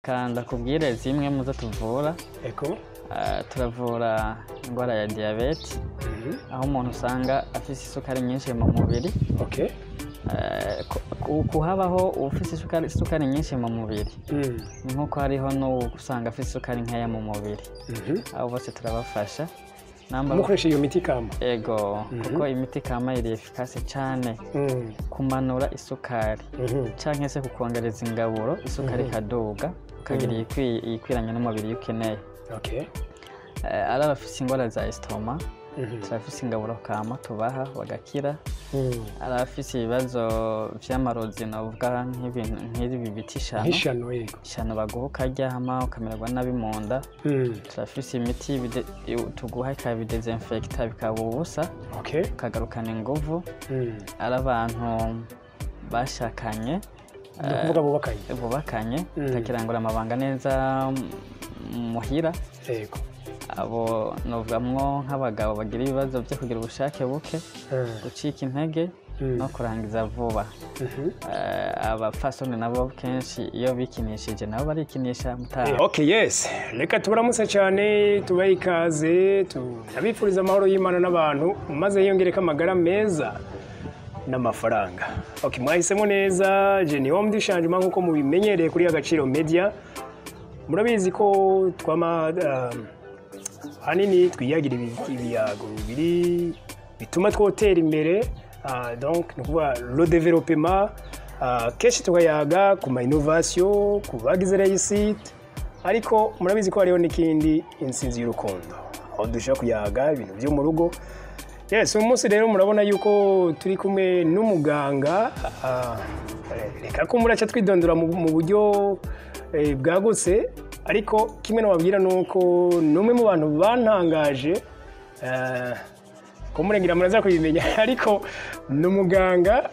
Kanda kubwire zimwe muzo tuvura. Eko. Turavura ingwara ya diabete. Aho umuntu usanga afise isukari nyinshi mu mubiri. Okay. Kuhabaho ufise isukari nyinshi mu mubiri. Nkuko hariho no usanga afise isukari nkeya mu mubiri. Abo bose turabafasha. Mukoresha iyo miti kama. Ego, kuko imiti kama iri efficace cyane kumanura isukari. Canke se kukongereza ingaburo isukari kaduga ukagira ikwiranye n'umubiri ukeneye. Okay. Arabafise ingwara za estoma. Turafise ingaburo kama tubaha bagakira. Arabafise ibibazo vy'amarozi novuga nk'ibi biti shano baguha ukaryama ukamererwa nabi mu nda. Turafise imiti tuguha ikabidesinfecta bikaba ubusa. Okay. Ukagarukana inguvu. Ari abantu bashakanye. Kuvuga bubakanye. Takirangura amabanga neza muhira. Yego. Abo novugamwo nk'abagabo bagira ibibazo byo kugira ubushake buke, gucika intege no kurangiza vuba. Abafasoni nabo kenshi iyo bikinishije nabo barikinisha mutaha. Okay, yes. Reka tubaramutse cyane tubaye ikaze, tunabifuriza amahoro y'Imana n'abantu maze yiyongereka amagara meza n'amafaranga. Okay, mwahisemo neza, je ni Om Dishangement nkuko mubimenyereye kuri Agaciro Media. Murabizi ko twama hanini twiyagira ibiyago biri bituma twotera imbere, donc nukuvuga le développement, keshi tukayaga ku ma innovation, ku bagize réussite, ariko murabizi ko hariho n'ikindi insinzi y'urukundo aho dushaka kuyaga ibintu byo mu rugo. Yes, umunsi rero murabona yuko turi kumwe n'umuganga, reka ko muraca twidondora mu buryo bwagutse, ariko kimwe nababwira nuko numwe mu bantu bantangaje, ko murengira muraza kubimenya, ariko n'umuganga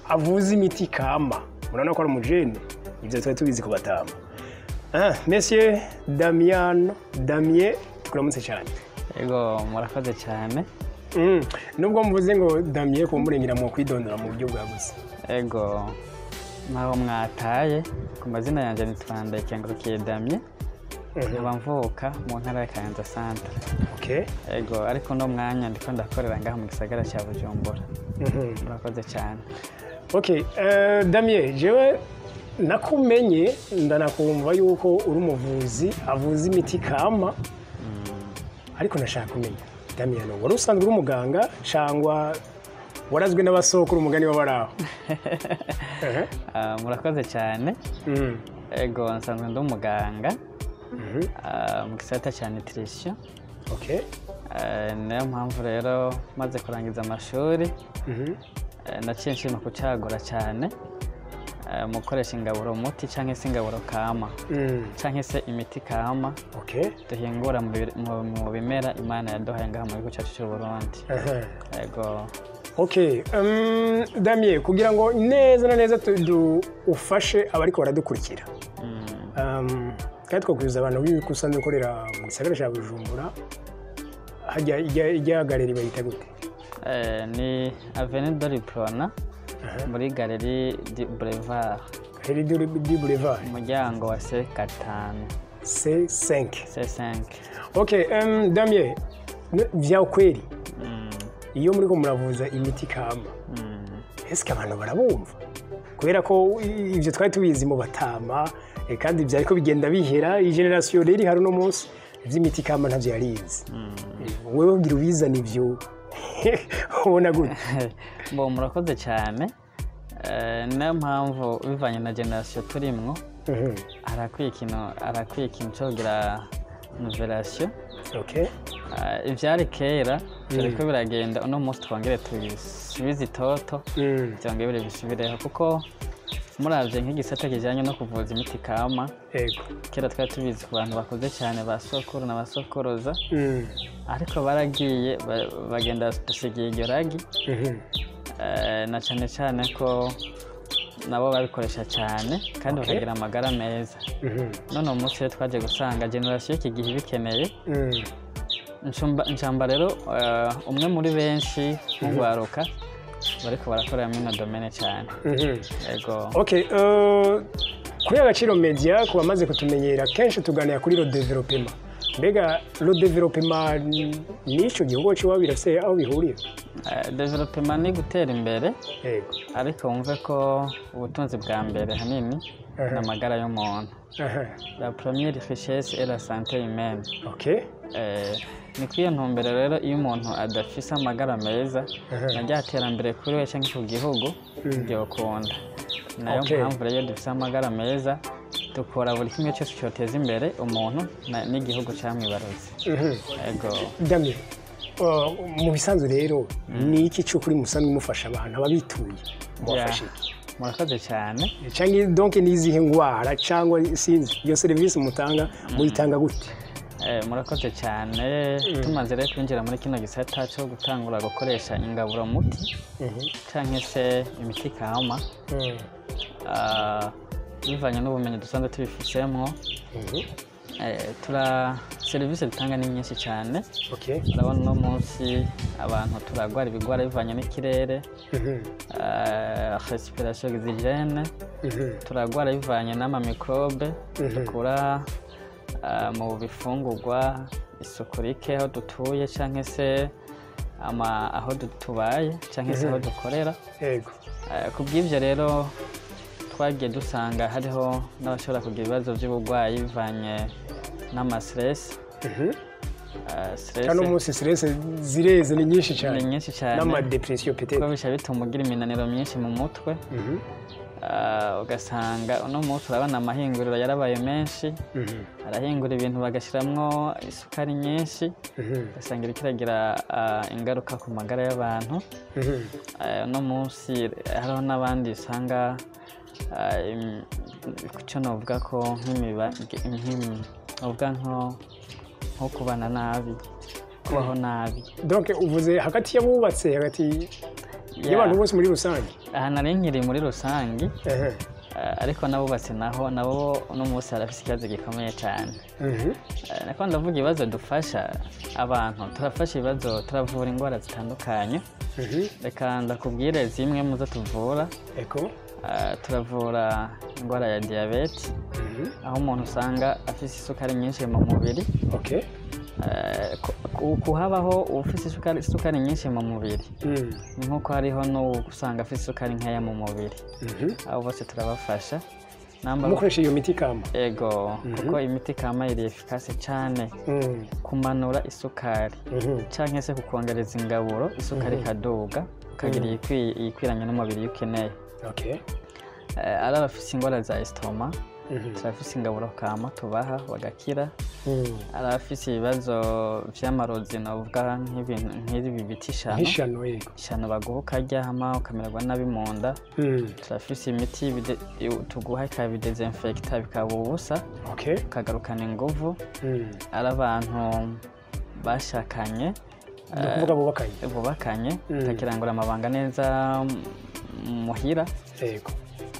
avuza imiti kama. Murabona ko ari umujene, ibyo twari tubizi kubatama. Monsieur Damien, tukuramutse cyane. Ego, murakoze cyane. Nubwo muvuze ngo Damien ko murengira mu kwidondora mu buryo bwagutse. Ego, naho mwataye ku mazina yanje nitwanda Agarukanye Damien. Nkaba mvuka mu ntara ya Kayanza Centre. Okay. Ego, ariko no mwanya ndiko ndakorera ngaho mu gisagara cya Bujumbura. Murakoze cyane. Okay, Damien, jewe nakumenye ndanakumva yuko uri umuvuzi avuza imiti kama. Ariko nashaka kumenya Damien, wari usanzwe uri umuganga cyangwa warazwe n'abasokuru umugani w'abaraho? Murakoze cyane. Ego, nsanzwe ndi umuganga mu gisata cya nutrition. Okay. Niyo mpamvu rero maze kurangiza amashuri naciye nshima kucagura cyane mu gukoresha ingaburo muti cyangwa se ingaburo kama cyangwa se imiti kama. Okay. Duhingura mu bimera Imana yaduhaye ngaha mu gihugu cyacu cy'u Burundi. Ego. Okay, Damien, kugira ngo neza na neza ufashe abariko baradukurikira, kandi twakwiza abantu b'ibikusanzwe ukorera mu gisagara cya Bujumbura, hajya galeri bayita gute? Ni Avenue de l'Iprona muri Galerie du Boulevard. Galerie du Boulevard. Umuryango wa C5. C5. Okay, Damien, vya ukweli iyo muri ko muravuza imiti kama, eske abantu barabumva? Kubera ko ivyo twari tubizi mu batama, kandi byari ko bigenda bihera, iyi generation rero hari no munsi ivy'imiti kama ntavyo yarizi. Wewe ngira ubizana ivyo ubona gute? Bo, murakoze cyane. Niyo mpamvu bivanye na generation turimwo, arakwiye ikintu cyo kugira novelation. Okay. Ivyari kera ariko biragenda uno munsi twongere tubisubize itoto cyangwa bisubireho, kuko muravye nk'igisata kijanye no kuvuza imiti kama. Yego. Kera twari tubizi ku bantu bakoze cyane basokuru na basokoroza, ariko baragiye bagenda dusigiye iryo ragi. Na cyane ko nabo babikoresha cyane kandi bakagira amagara meza. None umunsi twaje gusanga generation y'iki gihe bikeneye. Ncamba rero umwe muri benshi nk'ugwaruka bariko barakorera muri no domaine cyane. Yego. Okay, kuri Agaciro Media ku bamaze kutumenyera kenshi tuganira kuri lo development. Mbega lo development nico gihugu cyo birafise aho bihuriye? Development ni gutera imbere. Yego. Ariko wumve ko ubutunzi bwa mbere hanini n'amagara y'umuntu. La première richesse est la santé humaine. Okay. Ni kwiyo ntumbero rero iyo umuntu adafise amagara meza najya terambere kuri we cyangwa ku gihugu byo kunda. Nayo mpamvu rero dufise amagara meza dukora buri kimwe cyose cyoteza imbere umuntu n'igihugu cyamwibarutse. Yego. Damien, mu bisanzwe rero ni iki cyo kuri musanzwe mufasha abantu ababituye mubafashe? Murakoze cyane. Cyangwa donc nizihe ngwara cyangwa sinzi iyo service mutanga muyitanga gute? Murakoze cyane. Tumaze rero kwinjira muri kino gisata cyo gutangura gukoresha ingaburo muti cyangwa se imiti kama bivanye n'ubumenyi dusanzwe tubifisemo. Serivisi dutanga ni nyinshi cyane. Urabona uno munsi abantu turagwara ibigwara bivanye n'ikirere, respiration oxygene, turagwara bivanye n'amamikrobe dukura mu bifungurwa, isuku rike aho dutuye cyangwa se aho tubaye cyangwa se aho dukorera. Ku bw'ibyo rero twagiye dusanga hariho n'abashobora kugira ibibazo by'uburwayi bivanye n'amastress. Kano munsi stress zireze ni nyinshi cyane. Ni nyinshi cyane. N'amadepression peut-être. Ko bisha bituma ugira iminaniro myinshi mu mutwe. Ugasanga uno munsi urabona amahinguriro yarabaye menshi. Arahingura ibintu bagashiramwo isukari nyinshi. Ugasanga kiragira ingaruka ku magara y'abantu. Uno munsi hariho n'abandi usanga icyo novuga ko uvuga nko kubana nabi, kubaho nabi. Donc uvuze hagati y'abubatse hagati y'abantu bose muri rusange? Aha nari nkiri muri rusange, ariko n'abubatse nabo uno munsi harafise ikibazo gikomeye cyane. Nako ndavuga ibibazo dufasha abantu, turafasha ibibazo, turavura indwara zitandukanye. Reka ndakubwire zimwe muzo tuvura. Turavura indwara ya diabete, aho umuntu usanga afise isukari nyinshi mu mubiri. Kuhabaho ufise isukari nyinshi mu mubiri nkuko hariho no usanga afise isukari nkeya mu mubiri. Abo bose turabafasha. Mukoresha iyo miti kama? Ego, kuko imiti kama iri efficace cyane kumanura isukari cyangwa se kukongereza ingaburo isukari kaduga ukagira ikwiranye n'umubiri ukeneye. Ari abafise ingwara za estoma turafise ingaburo kama tubaha bagakira. Ari abafise ibibazo vy'amarozi novuga nk'ibi biti ishano baguha ukaryama ukamererwa nabi mu nda. Turafise imiti tuguha ikabidesinfecta bikaba ubusa ukagarukana inguvu. Ari abantu bashakanye bubakanye bakirangura amabanga neza muhira.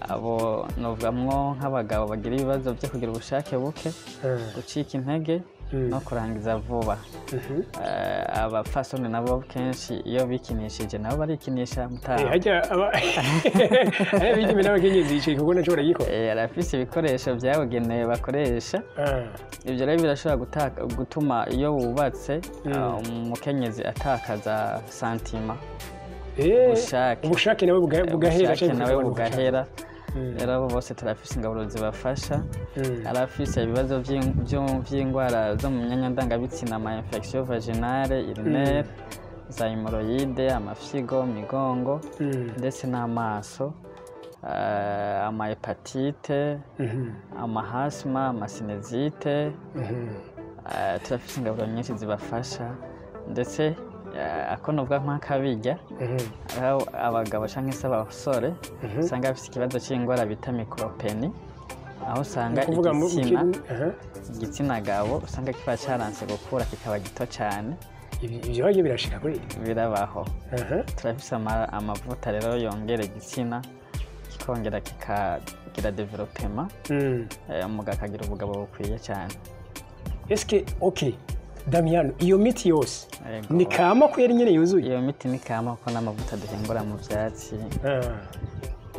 Abo novugamwo nk'abagabo bagira ibibazo byo kugira ubushake buke, gucika intege no kurangiza vuba. Abafasoni nabo kenshi iyo bikinishije nabo barikinisha mutaha. Bigime n'abakenyezi yicaye kuko naco baragikora. Arafise ibikoresho byabugenewe bakoresha. Ibyo rero birashobora gutuma iyo wubatse umukenyezi atakaza santima. Ubushake nawe bugahera. Rero abo bose turafise ingaburo zibafasha. Arafise ibibazo by'indwara zo mu myanya ndangabitsina, ama infection vaginale, urinaire, za hemorrhoide, amafyigo, migongo ndetse n'amaso, ama hepatite, ama asthma, ama sinezite. Turafise ingaburo nyinshi zibafasha. Ndetse ako novuga nk'akabijya abagabo cyangwa se abasore usanga bafite ikibazo cy'indwara bita micropeni, aho usanga igitsina gabo usanga kiba cyaranse gukura kikaba gito cyane. Ibyo bagiye birashika kuri birabaho. Turafise amavuta rero yongera igitsina kikongera kikagira development umugabo akagira ubugabo bukwiye cyane. Eske Damien, iyo miti yose ni kama kwera nyene yuzuye? Iyo miti ni kama kuko n'amavuta duhingura mu byatsi.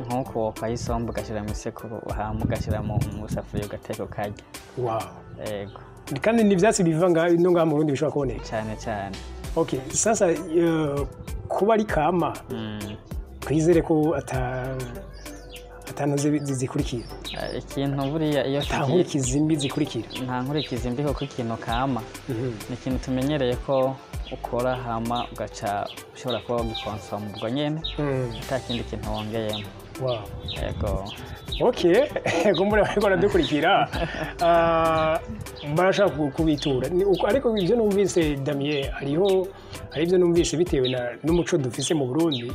nk'uko wokwaho isombe ugashyira mu isekuru hama ugashyira mu safuriya ugateka ukarya. Wow. Yego. Kandi ni ivyatsi biva no ngaha mu Burundi bishobora kuboneka cyane cyane. Okay, sasa kuba ari kama twizere ko atanoze zikurikira. Ikintu buriya iyo nkurikizi mbi zikurikira. Nta nkurikizi mbi kuko ikintu kama ni ikintu tumenyereye ko ukora hama ugaca ushobora kuba wagikonsoma ubwo nyene ata kindi kintu wongeyemo. Wow. Yego. Okay, kumbura bariko baradukurikira barashaka kubitura ariko ivyo numvise Damien hari ivyo numvise bitewe n'umuco dufise mu Burundi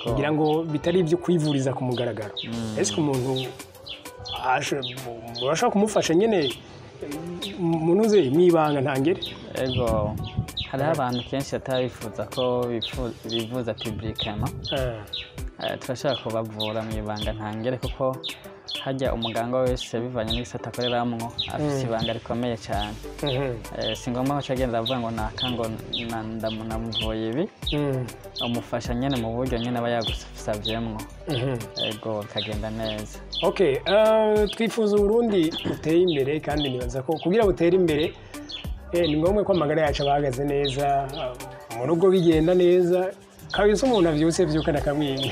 kugira ngo bitari ivyo kwivuriza ku mugaragaro. Ese umuntu urashaka kumufasha nyene munuze mwibanga ntangere. Yego. Hariho abantu kenshi batabifuza ko bivuza publiquement. Turashaka kubavura mu ibanga ntangere kuko hajya umuganga wese bivanye n'igisata akoreramwo afite ibanga rikomeye cyane. Si ngombwa ko agenda avuga ngo nakango ndamuvuye ibi umufasha nyene mu buryo nyene aba yagusavyemwo. Yego bikagenda neza. Okay, twifuza Burundi buteye imbere kandi nibaza ko kugira butere imbere ni ngombwa ko amagara yacu bahagaze neza mu rugo bigenda neza kabisa umuntu avyuse vyukana kamwingi.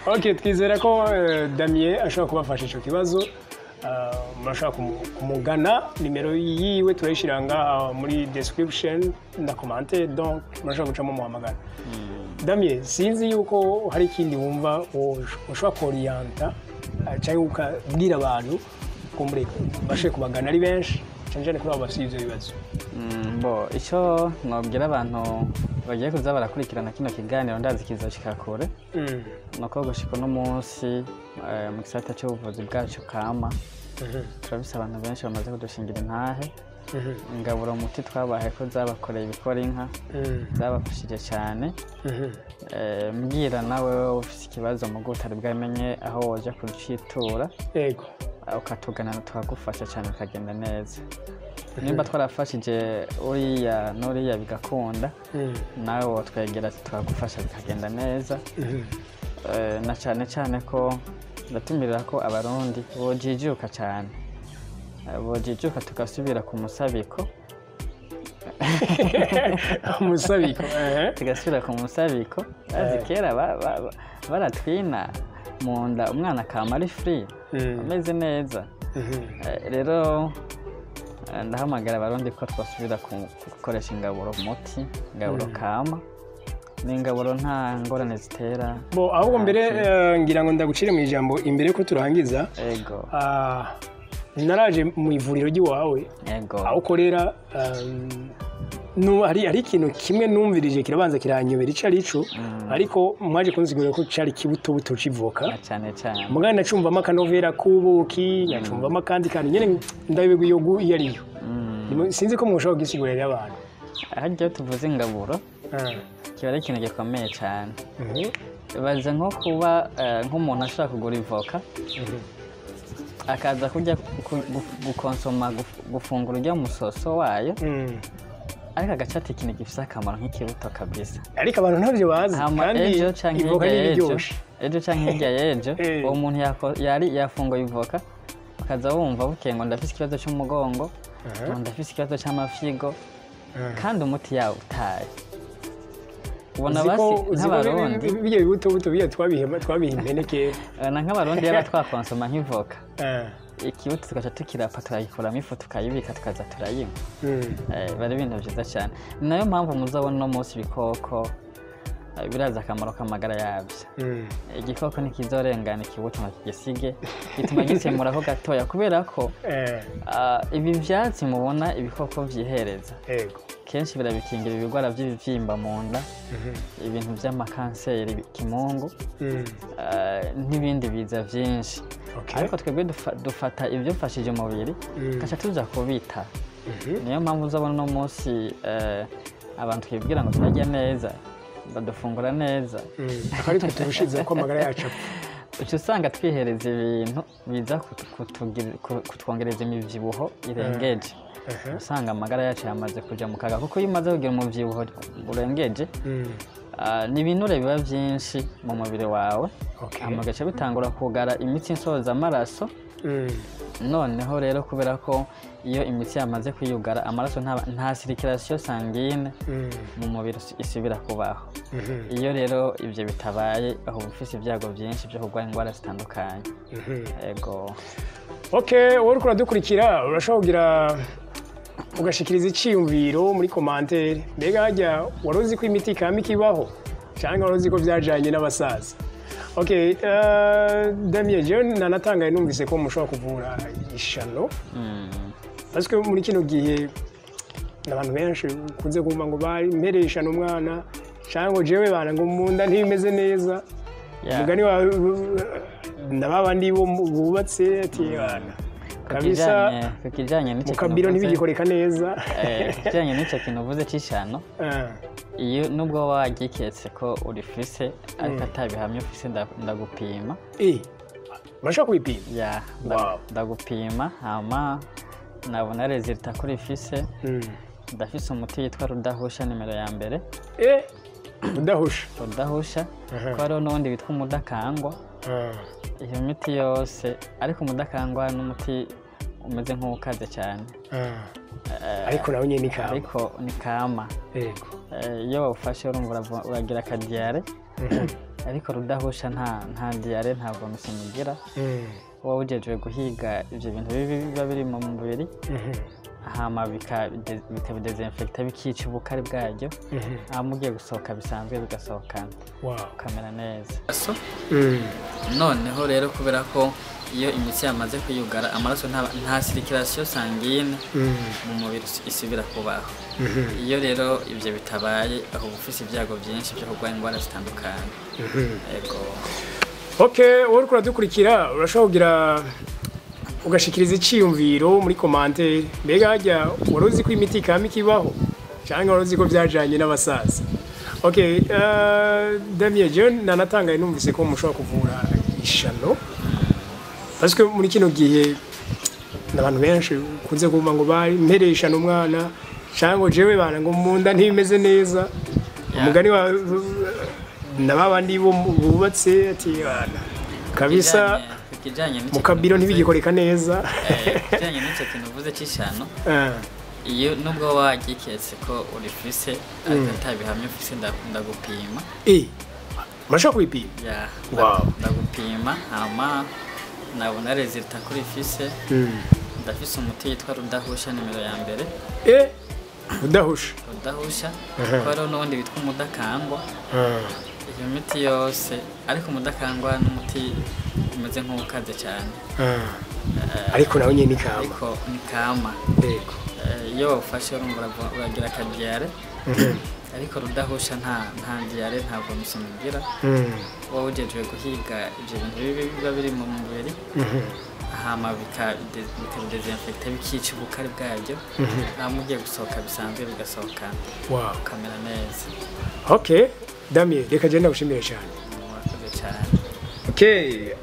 Okay, twizera ko Damien ashobora kubafasha ico kibazo. Murashaka kumugana nimero yiwe turayishiranga muri description na commentaire, donc murashaka gucamo muhamagara. Damien, sinzi yuko hari ikindi wumva ushobora korienta cyangwa ukabwira abantu ko muri bashe kubagana ari benshi cyane kuri abo bafite ivyo bibazo. Bo icyo nobwira abantu bagiye kuza barakurikirana kino kiganiro ndazi kizoshika kure nuko gushika no munsi mu gisata cy'ubuvuzi bwacu kama turabise abantu benshi bamaze kudushingira intahe ingaburo muti twabahe ko zabakoreye ibikora inka zabafashije cyane. Mbwira nawe ufite ikibazo mu gutari bwamenye aho woje kucitura. Yego. Ukatugana twagufasha cyane ukagenda neza. Nimba twarafashije uriya n'uriya bigakunda nawe wotwegera twagufasha bikagenda neza. Na cyane cyane ko ndatumirira ko abarundi bojijuka cyane. Bojijuka tugasubira ku musabiko. Umusabiko tugasubira ku musabiko. Azikera baratwina mu nda umwana akama ari free ameze neza. Rero ndahamagara abarundi ko twasubira gukoresha ingaburo muti ingaburo kama n'ingaburo nta ngorane zitera. Bo ahubwo mbere ngira ngo ndagucire mu ijambo imbere ko turangiza. Yego. Naraje mu ivuriro ry'iwawe. Yego. Aho ukorera hari ikintu kimwe numvirije kirabanza kiranyobera ico arico ariko mwaje kunzigura ko cari kibuto civoka cyane cyane. Mugana nacumvamo akanovera kubuki nacumvamo kandi nyene ndabibwe iyo yariyo. Sinzi ko mushobora kugisigurira abantu. Hajya tuvuze ingaburo kiba ari ikintu gikomeye cyane. Baza nko kuba nk'umuntu ashaka kugura ivoka akaza kujya gukonsoma gufungura ujya musoso wayo ariko agacata ikintu gifite akamaro nk'ikibuto kabisa. Ariko abantu ntabyo bazi kandi ivoka ni iryoshe. Ejo canke hirya yejo uwo muntu yari yafunguye ivoka akaza wumva bukeye ngo ndafise ikibazo cy'umugongo ndafise ikibazo cy'amafigo kandi umuti yawo utaye. Ubona basi nk'abarundi biye buto biye twabihimeneke nk'abarundi yaba twakonsoma nk'ivoka ikibuto tugaca tukirapa tukayikuramo ifu tukayibika tukaza turayinywa. Bari ibintu byiza cyane. Nayo mpamvu muzabona no munsi ibikoko biraza akamaro k'amagara yabyo. Igikoko ntikizorengana ikibuto ngo kigisige gituma gisemuraho gatoya kubera ko ibi vyatsi mubona ibikoko vyihereza kenshi birabikingira ibigwara by'ibivyimba mu nda ibintu by'amakanseri kimungu n'ibindi biza vyinshi. Ariko twebwe dufata ibyo mfashije umubiri gaca tuza kubita. Niyo mpamvu uzabona no munsi abantu twibwira ngo turajya neza badufungura neza akari turushize ko amagara yacu uca usanga twihereza ibintu biza kutwongereza imivyibuho irengeje. Usanga amagara yacu yamaze kuja mu kaga kuko iyo umaze kugira umuvyibuho urengeje ni ibinure biba byinshi mu mubiri wawe gace bitangura kugara imitsi nsoza amaraso noneho rero kubera ko iyo imitsi yamaze kwiyugara amaraso nta circulation sanguine mu mubiri isubira kubaho iyo rero ibyo bitabaye aho ufise ibyago byinshi byo kurwara indwara zitandukanye ego wowe uradukurikira urashobora kugira ugashikiriza iciyumviro muri commentaire mbega hajya waruzi ko imiti kama ikibaho cyangwa waruzi ko byajanye n'abasaza Damien je nanatangaye numvise ko mushobora kuvura ishano parce que muri kino gihe n'abantu benshi kunze kumva ngo bari ishano umwana cyangwa jewe bana ngo munda ntibimeze neza mugani wa nababandi bo bubatse ati bana kabisa kukijanye n'icyo mukabiro ntibigikoreka neza kijanye n'icyo kintu uvuze cy'ishano iyo nubwo wagiketse ko urifise ariko atabihamye ufise ndagupima urashaka kubipima ndagupima hama nabona resultat ko urifise ndafise umuti yitwa rudahusha nimero ya mbere rudahusha ko hariho n'ubundi witwa umudakangwa iyo miti yose ariko umudakangwa n'umuti umeze nk'ukaze cyane ariko nawe nyine ni kama iyo wawufashe urumva uragira akadiyare ariko rudahusha nta diyare ntabwo musinyigira wowe ujejwe guhiga ibyo bintu biba biri mu mubiri hama bikabidezinfekta bikica ubukari bwaryo hama ugiye gusohoka bisanzwe bigasohokana ukamera neza noneho rero kubera ko iyo imitsi yamaze kwiyugara amaraso nta circulation sanguine mu mubiri isubira kubaho iyo rero ibyo bitabaye aho ufise ibyago byinshi byo kurwara indwara zitandukanye ego wowe uradukurikira urashobora kugira ugashikiriza iciyumviro muri commentaire mbega hajya waruzi ko imiti kama ikibaho cyangwa waruzi ko byajanye n'abasaza Damien je nanatangaye numvise ko mushobora kuvura ishano parce que muri kino gihe n'abantu benshi kunze kumva ngo bari ishano umwana cyangwa jewe bana ngo munda ntibimeze neza umugani wa nababandi bo bubatse ati bana kabisa mukabiro ntibigikoreka neza kijanye n'icyo kintu uvuze cy'ishano iyo nubwo wagiketse ko urifise ariko atabihamye ufise ndagupima urashaka kubipima ndagupima hama nabona resultat ko urifise ndafise umuti yitwa rudahusha nimero ya mbere rudahusha ko hariho n'ubundi witwa umudakangwa iyo miti yose ariko umudakangwa n'umuti umeze nk'ukaze cyane ariko nawe nyine ni kama iyo wawufashe urumva uragira akadiyare ariko rudahusha nta diyare ntabwo musinyigira wowe ujejwe guhiga ibyo bintu biba biri mu mubiri hama bikabidezinfekta bikica ubukari bwaryo hama ugiye gusohoka bisanzwe bigasohokana ukamera neza Damien reka je ndagushimire cyane murakoze cyane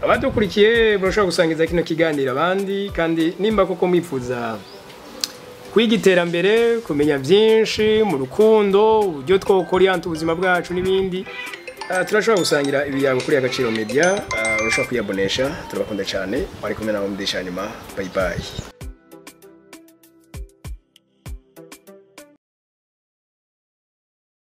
abadukurikiye murashobora gusangiza kino kiganiro abandi kandi nimba koko mwifuza kwiga iterambere kumenya byinshi mu rukundo uburyo twokora ubuzima bwacu n'ibindi turashobora gusangira ibiyago kuri Agaciro Media urashobora kuyabonesha turabakunda cyane bari kumwe nawe mudisha nyuma bye bye